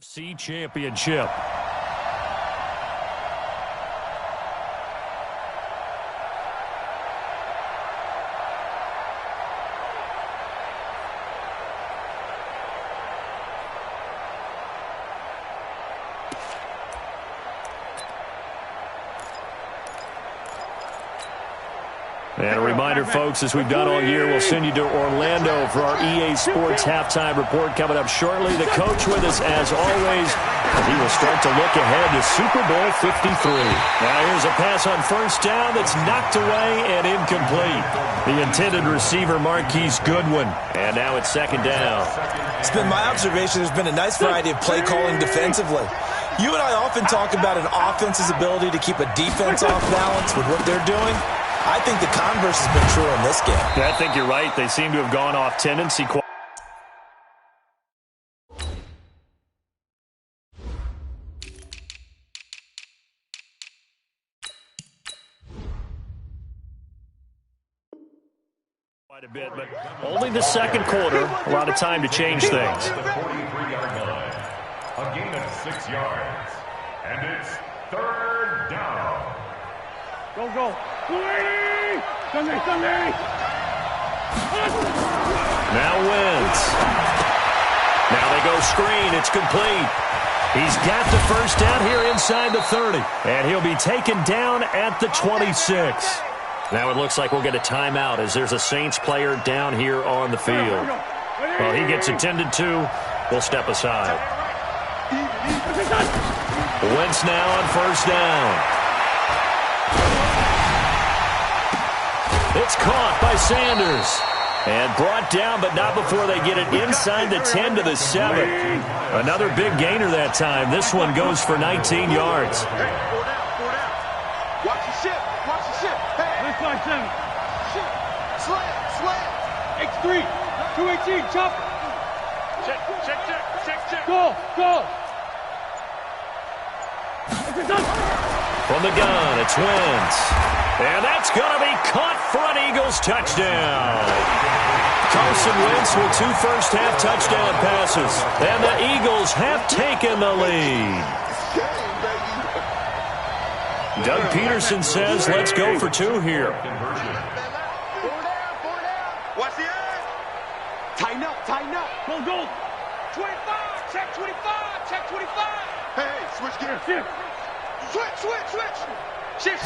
NFC Championship. And a reminder, folks, as we've done all year, we'll send you to Orlando for our EA Sports halftime report coming up shortly. The coach with us, as always, and he will start to look ahead to Super Bowl 53. Now here's a pass on first down that's knocked away and incomplete. The intended receiver, Marquise Goodwin. And now it's second down. It's been my observation there's been a nice variety of play calling defensively. You and I often talk about an offense's ability to keep a defense off balance with what they're doing. I think the converse has been true in this game. Yeah, I think you're right. They seem to have gone off tendency. Quite a bit, but only the second quarter. A lot of time to change things. The 43-yard line. A gain of 6 yards. And it's third down. Go, go. Sunday. Now Wentz. Now they go screen. It's complete. He's got the first down here inside the 30. And he'll be taken down at the 26. Now it looks like we'll get a timeout as there's a Saints player down here on the field. Well, he gets attended to. We'll step aside. Wentz now on first down. It's caught by Sanders. And brought down, but not before they get it inside the 10 to the 7. Another big gainer that time. This one goes for 19 yards. Hey, 4 down. Watch the ship. Hey. Let's fly 7. Ship. Slant. X3. 218. Chop. Check. Go. From the gun, it's Wentz. And that's going to be caught for an Eagles touchdown. Carson Wentz with 2 first-half touchdown passes. And the Eagles have taken the lead. Doug Peterson says, let's go for 2 here. 4 down. Watch the eye. Tighten up. Go. 25. Check 25. Hey, switch gears. Switch. Shift.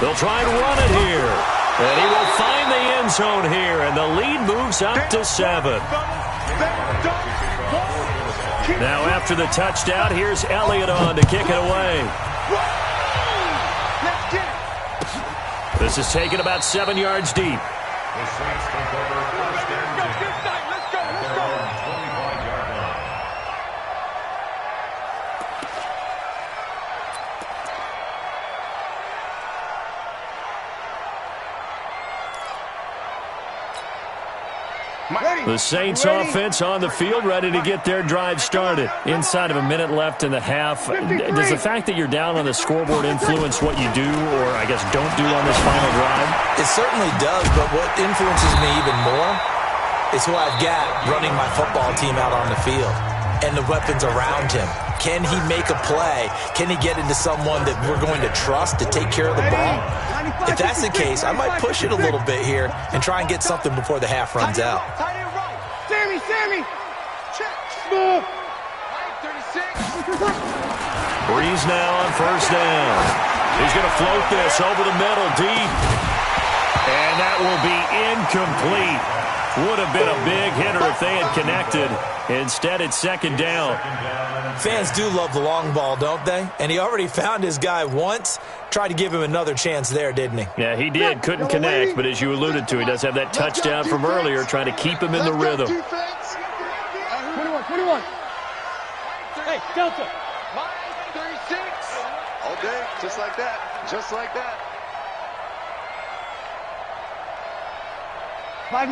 They'll try and run it here. And he will find the end zone here. And the lead moves up to 7. Now after the touchdown, here's Elliott on to kick it away. This is taken about 7 yards deep. The Saints take over first and 10. Let's go. At their own 25-yard line. The Saints offense on the field, ready to get their drive started. Inside of a minute left in the half. Does the fact that you're down on the scoreboard influence what you do or, I guess, don't do on this final drive? It certainly does, but what influences me even more is who I've got running my football team out on the field and the weapons around him. Can he make a play? Can he get into someone that we're going to trust to take care of the ball? If that's the case, I might push it a little bit here and try and get something before the half runs out. Sammy. Check. Move. 36. Breeze now on first down. He's going to float this over the middle deep. And that will be incomplete. Would have been a big hitter if they had connected. Instead, it's second down. Fans do love the long ball, don't they? And he already found his guy once. Tried to give him another chance there, didn't he? Yeah, he did. Couldn't connect, but as you alluded to, he does have that touchdown from earlier, trying to keep him in the rhythm. 21. Hey, Delta. 36. All day, just like that. Just like that. 5'9".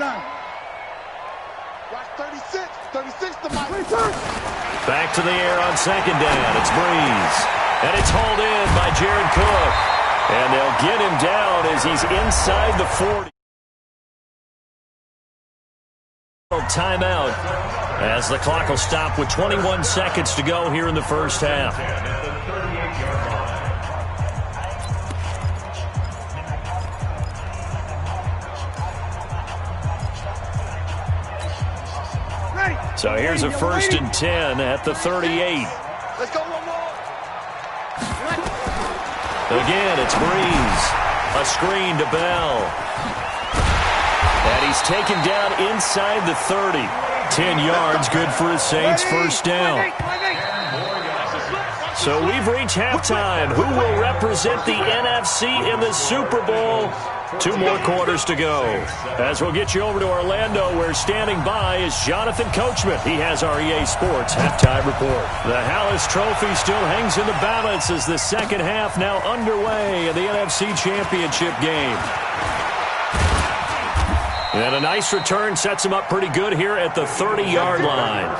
Watch 36. 36 to Mike. Back to the air on second down. It's Breeze. And it's hauled in by Jared Cook. And they'll get him down as he's inside the 40. Timeout. As the clock will stop with 21 seconds to go here in the first half. So here's a 1st and 10 at the 38. Let's go one more. Again, it's Breeze. A screen to Bell. And he's taken down inside the 30. 10 yards, good for his Saints, first down. So we've reached halftime. Who will represent the NFC in the Super Bowl? 2 more quarters to go. As we'll get you over to Orlando, where standing by is Jonathan Coachman. He has our EA Sports halftime report. The Hallis Trophy still hangs in the balance as the second half now underway in the NFC Championship game. And a nice return sets him up pretty good here at the 30-yard line.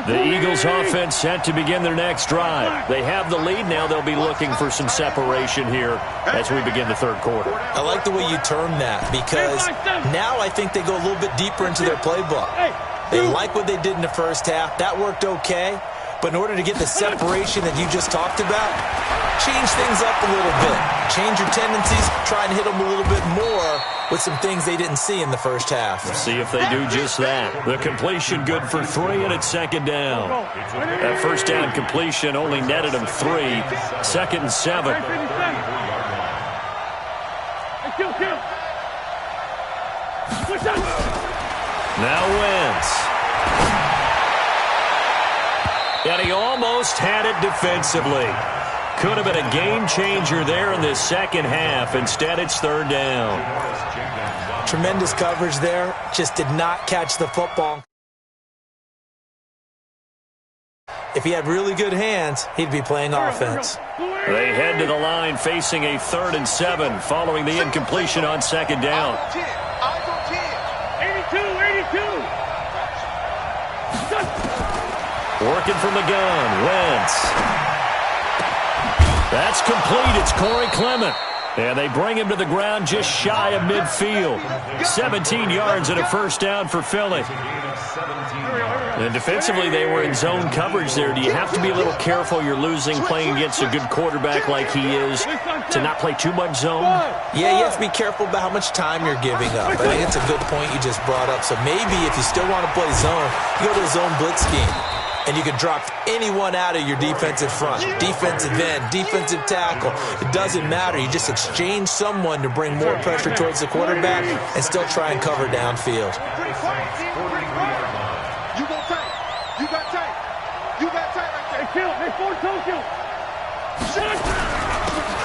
The Eagles offense set to begin their next drive. They have the lead now. They'll be looking for some separation here as we begin the third quarter. I like the way you term that, because now I think they go a little bit deeper into their playbook. They like what they did in the first half. That worked okay. But in order to get the separation that you just talked about, change things up a little bit. Change your tendencies. Try and hit them a little bit more with some things they didn't see in the first half. We'll see if they do just that. The completion good for 3, and it's second down. That first down completion only netted him 3. 2nd and 7. Now Wentz. And he almost had it defensively. Could have been a game changer there in this second half. Instead, it's third down. Tremendous coverage there. Just did not catch the football. If he had really good hands, he'd be playing offense. They head to the line facing a 3rd and 7 following the incompletion on second down. 82. Working from the gun, Wentz. That's complete. It's Corey Clement. And they bring him to the ground just shy of midfield. 17 yards and a first down for Philly. And defensively, they were in zone coverage there. Do you have to be a little careful? You're losing playing against a good quarterback like he is to not play too much zone? Yeah, you have to be careful about how much time you're giving up. I think it's a good point you just brought up. So maybe if you still want to play zone, you go to a zone blitz scheme. And you can drop anyone out of your defensive front, defensive end, defensive tackle. It doesn't matter. You just exchange someone to bring more pressure towards the quarterback and still try and cover downfield. You got tight right there.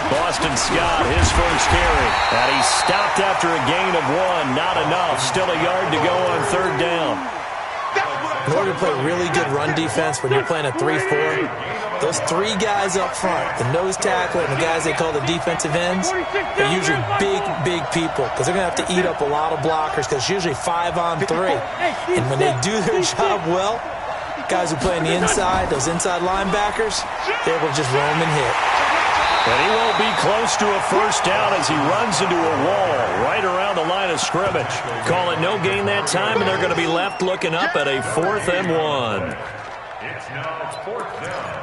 Boston Scott, his first carry. And he stopped after a gain of 1. Not enough. Still a yard to go on third down. In order to play really good run defense when you're playing a 3-4, those 3 guys up front, the nose tackle and the guys they call the defensive ends, they're usually big people because they're going to have to eat up a lot of blockers because it's usually 5 on 3. And when they do their job well, guys who play on the inside, those inside linebackers, they're able to just roam and hit. And he won't be close to a first down as he runs into a wall right around the line of scrimmage. Call it no gain that time, and they're going to be left looking up at a 4th and 1. It's now 4th down.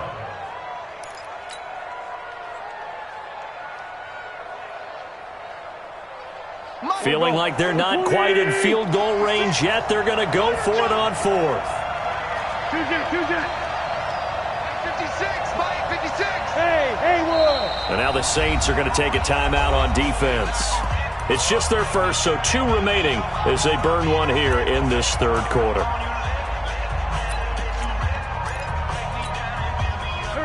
Feeling like they're not quite in field goal range yet, they're going to go for it on 4th. 56, Mike, 56. And now the Saints are going to take a timeout on defense. It's just their first, so 2 remaining as they burn 1 here in this third quarter.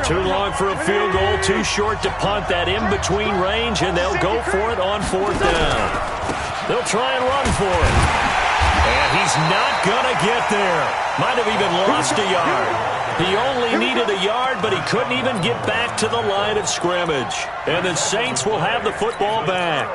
Too long for a field goal, too short to punt that in-between range, and they'll go for it on 4th down. They'll try and run for it. And he's not going to get there. Might have even lost a yard. He only needed a yard, but he couldn't even get back to the line of scrimmage. And the Saints will have the football back.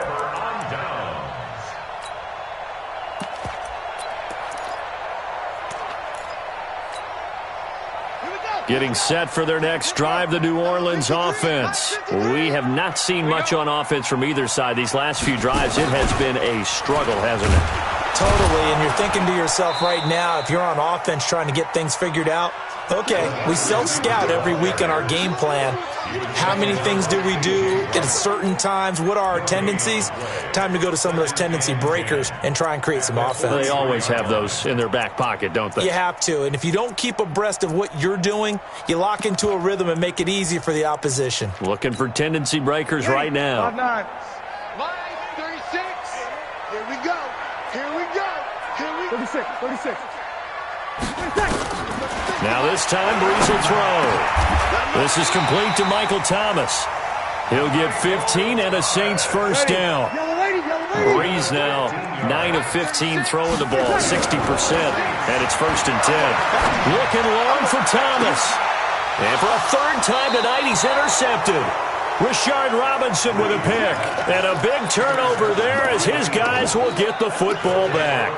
Getting set for their next drive, the New Orleans offense. We have not seen much on offense from either side. These last few drives, it has been a struggle, hasn't it? Totally, and you're thinking to yourself right now, if you're on offense trying to get things figured out, okay, we self-scout every week on our game plan. How many things do we do at certain times? What are our tendencies? Time to go to some of those tendency breakers and try and create some offense. They always have those in their back pocket, don't they? You have to, and if you don't keep abreast of what you're doing, you lock into a rhythm and make it easy for the opposition. Looking for tendency breakers right now. 5-9. Line 36. Here we go. Here we go. Here we go. 36. Now this time, Brees will throw. This is complete to Michael Thomas. He'll get 15 and a Saints first down. Brees now 9 of 15 throwing the ball, 60%, and it's first and 10. Looking long for Thomas. And for a third time tonight, he's intercepted. Rashard Robinson with a pick. And a big turnover there as his guys will get the football back.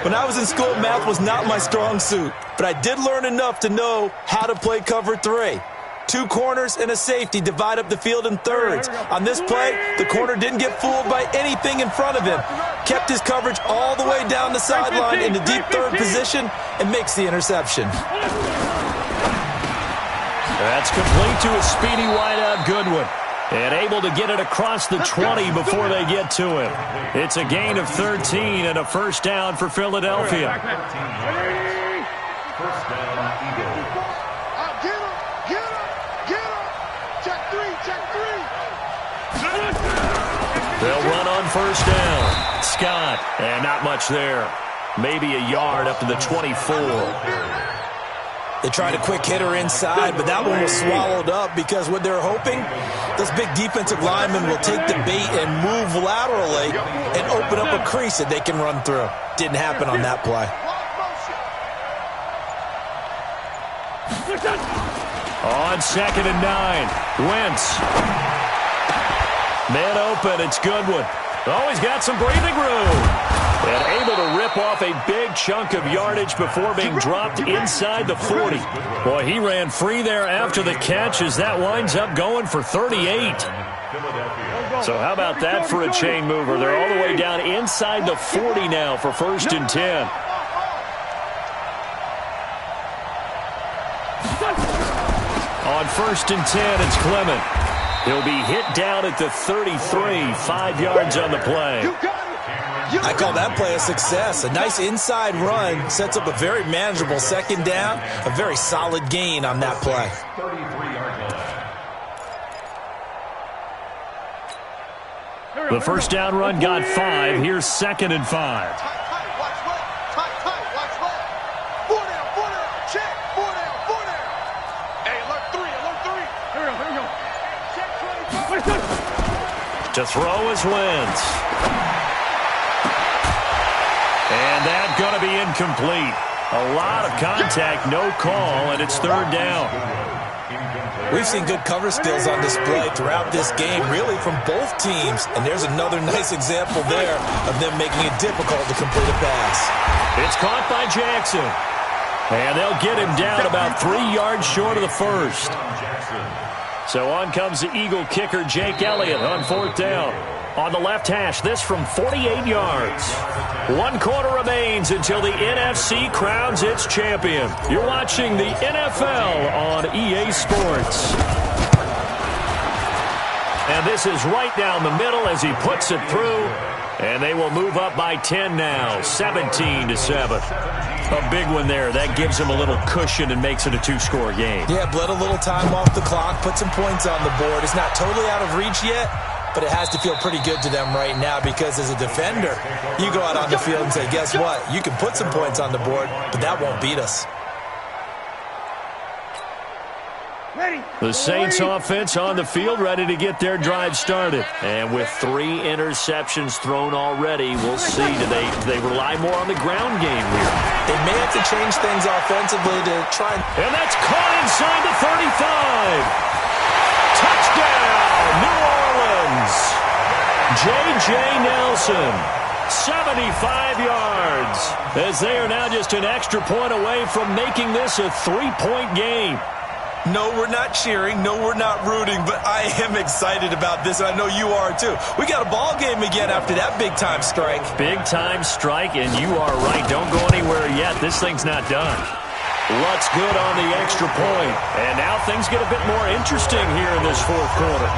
When I was in school, math was not my strong suit, but I did learn enough to know how to play cover 3. 2 corners and a safety divide up the field in thirds. On this play, the corner didn't get fooled by anything in front of him. Kept his coverage all the way down the sideline in the deep third position and makes the interception. That's complete to a speedy wideout Goodwin. And able to get it across the 20 before they get to him. It's a gain of 13 and a first down for Philadelphia. First down, Eagles. Get him. Check three. They'll run on first down. Scott, and not much there. Maybe a yard up to the 24. They tried a quick hitter inside, but that one was swallowed up because what they're hoping, those big defensive linemen will take the bait and move laterally and open up a crease that they can run through. Didn't happen on that play. On 2nd and 9, Wentz. Man open, it's Goodwin. Oh, he's got some breathing room. And able to rip off a big chunk of yardage before being dropped inside the 40. Boy, he ran free there after the catch as that winds up going for 38. So how about that for a chain mover? They're all the way down inside the 40 now for first and 10. On first and 10, it's Clement. He'll be hit down at the 33, 5 yards on the play. I call that play a success. A nice inside run sets up a very manageable second down. A very solid gain on that play. 33-yard line. The first down run got 5. Here's 2nd and 5. Tight. Watch left. 4 down. Check. 4 down. Hey, alert 3. To throw is Wentz. And that's going to be incomplete. A lot of contact, no call, and it's 3rd down. We've seen good cover skills on display throughout this game, really from both teams. And there's another nice example there of them making it difficult to complete a pass. It's caught by Jackson. And they'll get him down about 3 yards short of the first. So on comes the Eagle kicker, Jake Elliott, on 4th down. On the left hash, this from 48 yards. 1 quarter remains until the NFC crowns its champion. You're watching the NFL on EA Sports. And this is right down the middle as he puts it through. And they will move up by 10 now, 17-7. A big one there. That gives them a little cushion and makes it a 2-score game. Yeah, bled a little time off the clock, put some points on the board. It's not totally out of reach yet, but it has to feel pretty good to them right now because as a defender, you go out on the field and say, guess what? You can put some points on the board, but that won't beat us. The Saints offense on the field ready to get their drive started. And with 3 interceptions thrown already, we'll see. Do they rely more on the ground game here? They may have to change things offensively to try. And that's caught inside the 35. Touchdown, New Orleans. J.J. Nelson. 75 yards, as they are now just an extra point away from making this a 3-point game. No, we're not cheering. No, we're not rooting, but I am excited about this, and I know you are too. We got a ball game again after that big-time strike. Big-time strike, and you are right. Don't go anywhere yet. This thing's not done. Lutz good on the extra point. And now things get a bit more interesting here in this fourth quarter.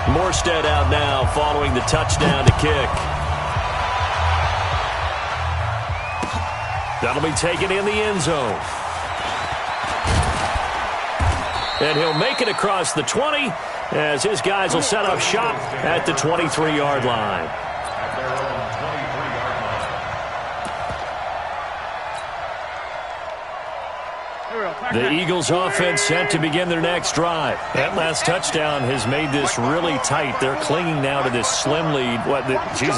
Morstead out now following the touchdown to kick. That'll be taken in the end zone. And he'll make it across the 20 as his guys will set up shop at the 23-yard line. The Eagles offense set to begin their next drive. That last touchdown has made this really tight. They're clinging now to this slim lead.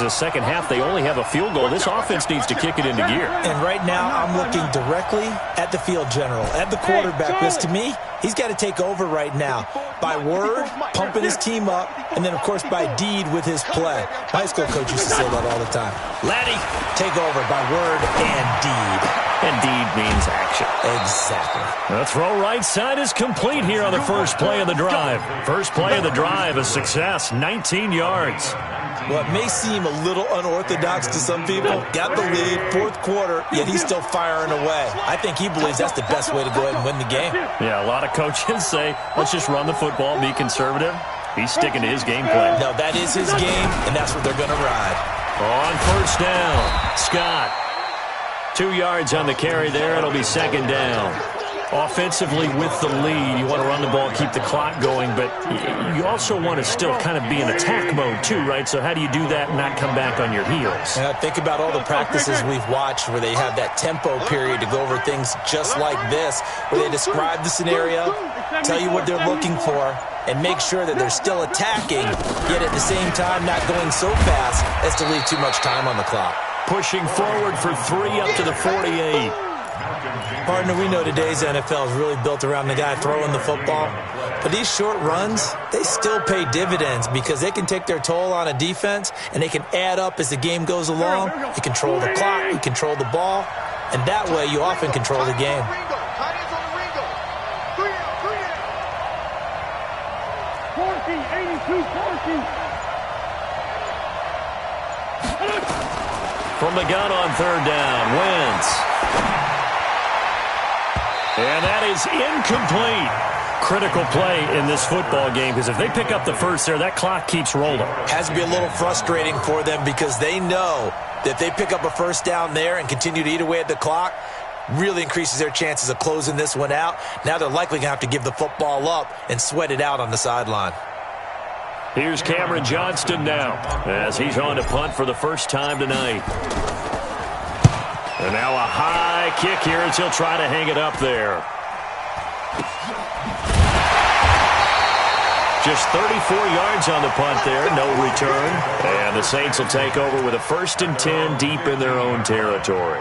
Second half, they only have a field goal. This offense needs to kick it into gear. And right now, I'm looking directly at the field general, at the quarterback, because to me, he's got to take over right now. By word, pumping his team up, and then, of course, by deed with his play. My high school coach used to say that all the time. Laddie, take over by word and deed. And deed means action. Exactly. The throw right side is complete here on the first play of the drive. First play of the drive, a success, 19 yards. Well, it may seem a little unorthodox to some people. Got the lead, fourth quarter, yet he's still firing away. I think he believes that's the best way to go ahead and win the game. Yeah, a lot of coaches say, let's just run the football, be conservative. He's sticking to his game plan. No, that is his game, and that's what they're going to ride. On first down, Scott. 2 yards on the carry there. It'll be second down. Offensively with the lead, you want to run the ball, keep the clock going, but you also want to still kind of be in attack mode too, right? So how do you do that and not come back on your heels? Think about all the practices we've watched where they have that tempo period to go over things just like this, where they describe the scenario, tell you what they're looking for, and make sure that they're still attacking, yet at the same time not going so fast as to leave too much time on the clock. Pushing forward for 3 up to the 48. Partner, we know today's NFL is really built around the guy throwing the football. But these short runs, they still pay dividends because they can take their toll on a defense and they can add up as the game goes along. You control the clock, you control the ball, and that way you often control the game. From the gun on third down, Wentz. And that is incomplete. Critical play in this football game because if they pick up the first there, that clock keeps rolling. Has to be a little frustrating for them because they know that if they pick up a first down there and continue to eat away at the clock, really increases their chances of closing this one out. Now they're likely going to have to give the football up and sweat it out on the sideline. Here's Cameron Johnston now as he's on to punt for the first time tonight. And now a high kick here as he'll try to hang it up there. Just 34 yards on the punt there, no return. And the Saints will take over with a 1st and 10 deep in their own territory.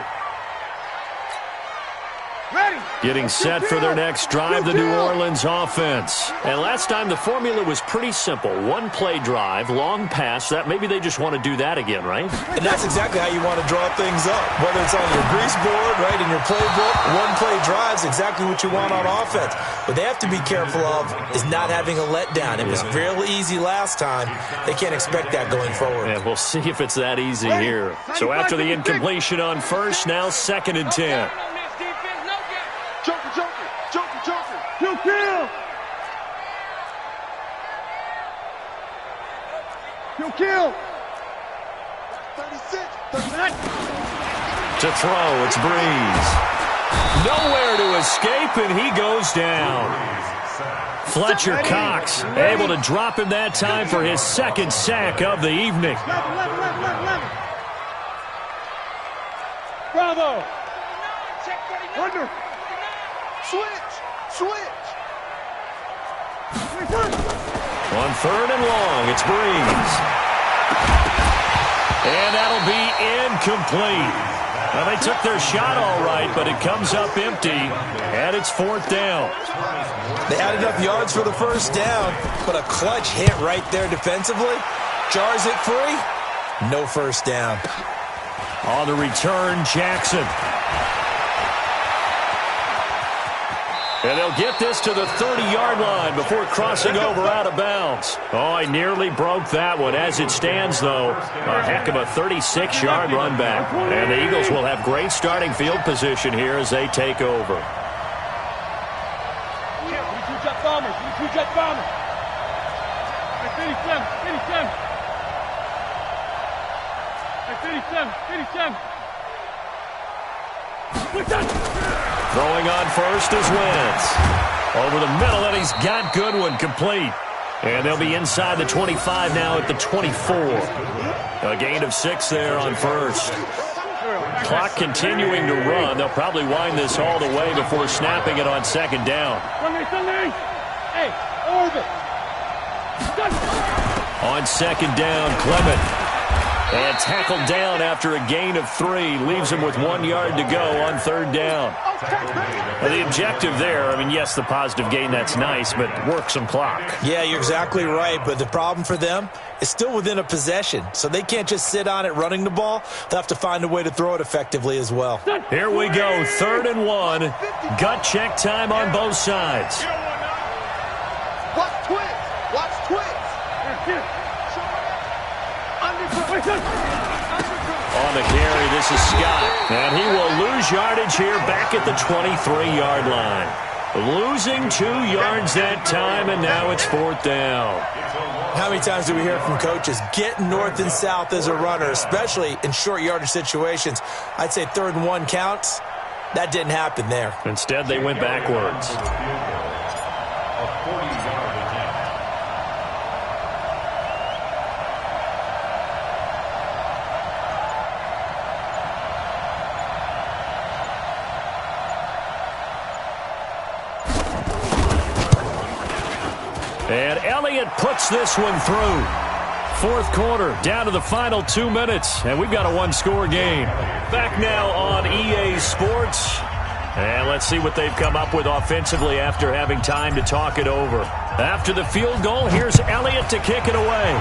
Getting set for their next drive, the New Orleans offense. And last time the formula was pretty simple. One play drive, long pass. That maybe they just want to do that again, right? And that's exactly how you want to draw things up. Whether it's on your grease board, right, in your playbook, one play drive is exactly what you want on offense. What they have to be careful of is not having a letdown. It was real easy last time. They can't expect that going forward. And we'll see if it's that easy here. So after the incompletion on first, now 2nd and 10. Kill. 36. To throw, it's Breeze. Nowhere to escape, and he goes down. Fletcher Cox able to drop him that time for his 2nd sack of the evening. Bravo. Under. Switch. On 3rd and long, it's Breeze. And that'll be incomplete. Well, they took their shot all right, but it comes up empty, and it's 4th down. They had enough yards for the first down, but a clutch hit right there defensively. Jars it free. No first down. On the return, Jackson. And they'll get this to the 30-yard line before crossing over out of bounds. Oh, I nearly broke that one. As it stands, though, a heck of a 36-yard run back. And the Eagles will have great starting field position here as they take over. Two-jet bombers. Two-jet bombers. 57. 57. Throwing on first is Wentz. Over the middle, and he's got Goodwin complete. And they'll be inside the 25 now at the 24. A gain of 6 there on first. Clock continuing to run. They'll probably wind this all the way before snapping it on second down. Hey, orbit. On second down, Clement. And tackled down after a gain of 3. Leaves him with 1 yard to go on third down. Well, the objective there, I mean, yes, the positive gain, that's nice, but work some clock. Yeah, you're exactly right, but the problem for them is still within a possession, so they can't just sit on it running the ball. They'll have to find a way to throw it effectively as well. Here we go, 3rd and 1. Gut check time on both sides. Watch twins. Watch twins. On the carry, this is Scott. And he will lose yardage here back at the 23-yard line. Losing 2 yards that time, and now it's 4th down. How many times do we hear from coaches, get north and south as a runner, especially in short yardage situations? I'd say 3rd and 1 counts. That didn't happen there. Instead, they went backwards. And Elliott puts this one through. 4th quarter, down to the final 2 minutes, and we've got a 1-score game. Back now on EA Sports. And let's see what they've come up with offensively after having time to talk it over. After the field goal, here's Elliott to kick it away.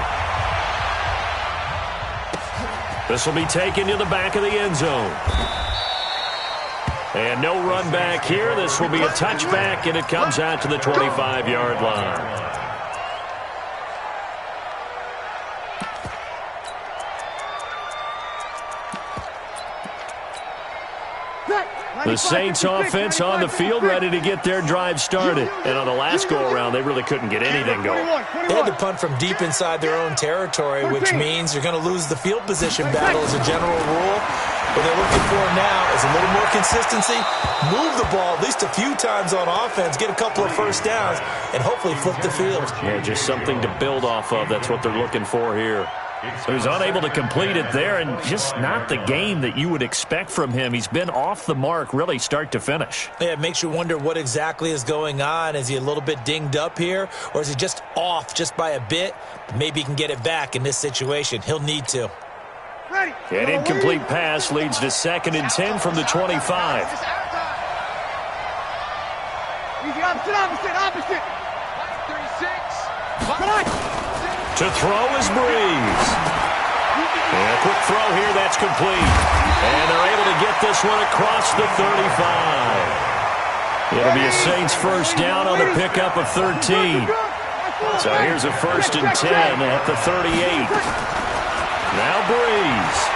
This will be taken to the back of the end zone. And no run back here. This will be a touchback, and it comes out to the 25-yard line. The Saints offense on the field, ready to get their drive started. And on the last go-around, they really couldn't get anything going. They had to punt from deep inside their own territory, which means you're going to lose the field position battle as a general rule. What they're looking for now is a little more consistency, move the ball at least a few times on offense, get a couple of first downs, and hopefully flip the field. Yeah, just something to build off of. That's what they're looking for here. So he's unable to complete it there, and just not the game that you would expect from him. He's been off the mark really start to finish. Yeah, it makes you wonder what exactly is going on. Is he a little bit dinged up here, or is he just off just by a bit? Maybe he can get it back in this situation. He'll need to. An incomplete pass leads to 2nd and 10 from the 25. Easy, opposite. 36. To throw is Breeze. And a quick throw here, that's complete. And they're able to get this one across the 35. It'll be a Saints first down on the pickup of 13. So here's a 1st and 10 at the 38. Now Breeze.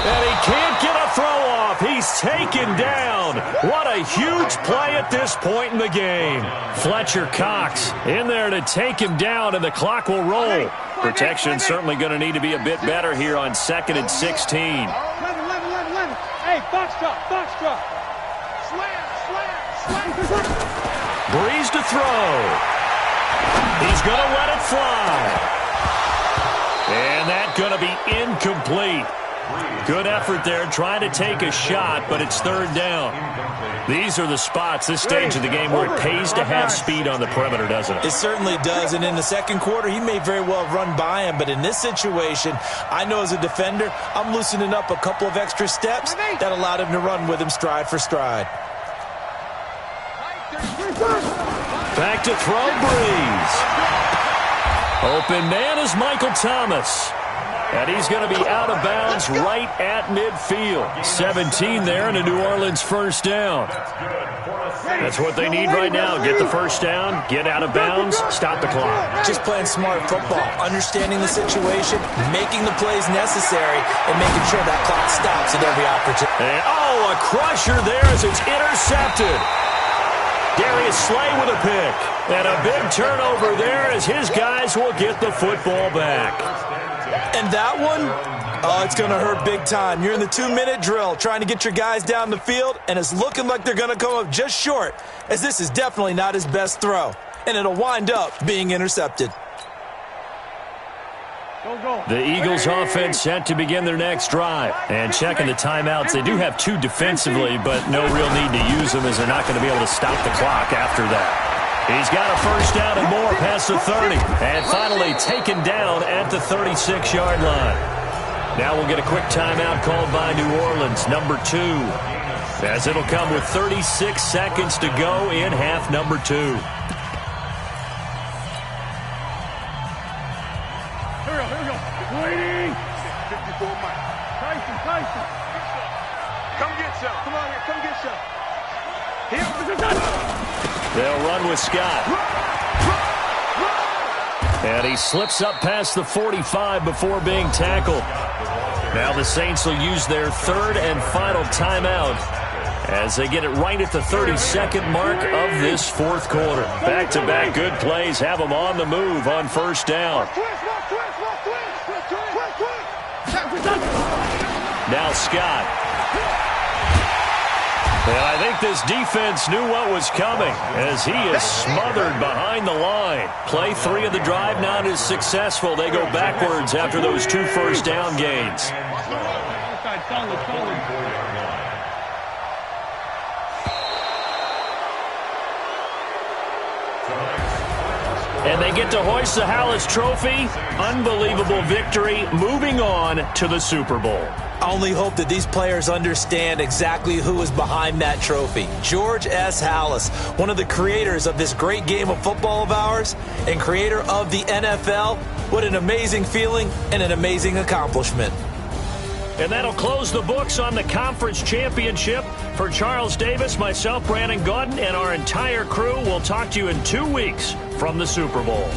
And he can't get a throw off. He's taken down. What a huge play at this point in the game. Fletcher Cox in there to take him down, and the clock will roll. Protection certainly going to need to be a bit better here on 2nd and 16. 11. Hey, box drop. Slam. Breeze to throw. He's going to let it fly. And that's going to be incomplete. Good effort there, trying to take a shot, but it's third down. These are the spots, this stage of the game, where it pays to have speed on the perimeter, doesn't it? It certainly does, and in the second quarter, he may very well run by him, but in this situation, I know as a defender, I'm loosening up a couple of extra steps that allowed him to run with him stride for stride. Back to throw, Breeze. Open man is Michael Thomas. And he's going to be out of bounds right at midfield. 17 there and a New Orleans first down. That's what they need right now. Get the first down, get out of bounds, stop the clock. Just playing smart football, understanding the situation, making the plays necessary, and making sure that clock stops at every opportunity. And, a crusher there as it's intercepted. Darius Slay with a pick. And a big turnover there as his guys will get the football back. And that one, it's going to hurt big time. You're in the 2-minute drill trying to get your guys down the field, and it's looking like they're going to come up just short, as this is definitely not his best throw. And it'll wind up being intercepted. The Eagles offense set to begin their next drive. And checking the timeouts, they do have 2 defensively, but no real need to use them as they're not going to be able to stop the clock after that. He's got a first down and more past the 30. And finally taken down at the 36-yard line. Now we'll get a quick timeout called by New Orleans, number 2. As it'll come with 36 seconds to go in half number 2. Here we go. Waiting. 54 Mike. Tyson. Come get some. Come on here. Come get some. Here. They'll run with Scott. And he slips up past the 45 before being tackled. Now the Saints will use their third and final timeout as they get it right at the 32nd mark of this fourth quarter. Back-to-back good plays have them on the move on first down. Now Scott. And I think this defense knew what was coming as he is smothered behind the line. Play 3 of the drive not as successful. They go backwards after those 2 first down gains. And they get to hoist the Hallis Trophy. Unbelievable victory, moving on to the Super Bowl. I only hope that these players understand exactly who is behind that trophy. George S. Halas, one of the creators of this great game of football of ours and creator of the NFL. What an amazing feeling and an amazing accomplishment. And that'll close the books on the conference championship. For Charles Davis, myself, Brandon Gaudin, and our entire crew, we'll talk to you in 2 weeks from the Super Bowl.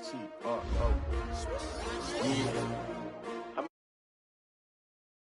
S-T-R-O.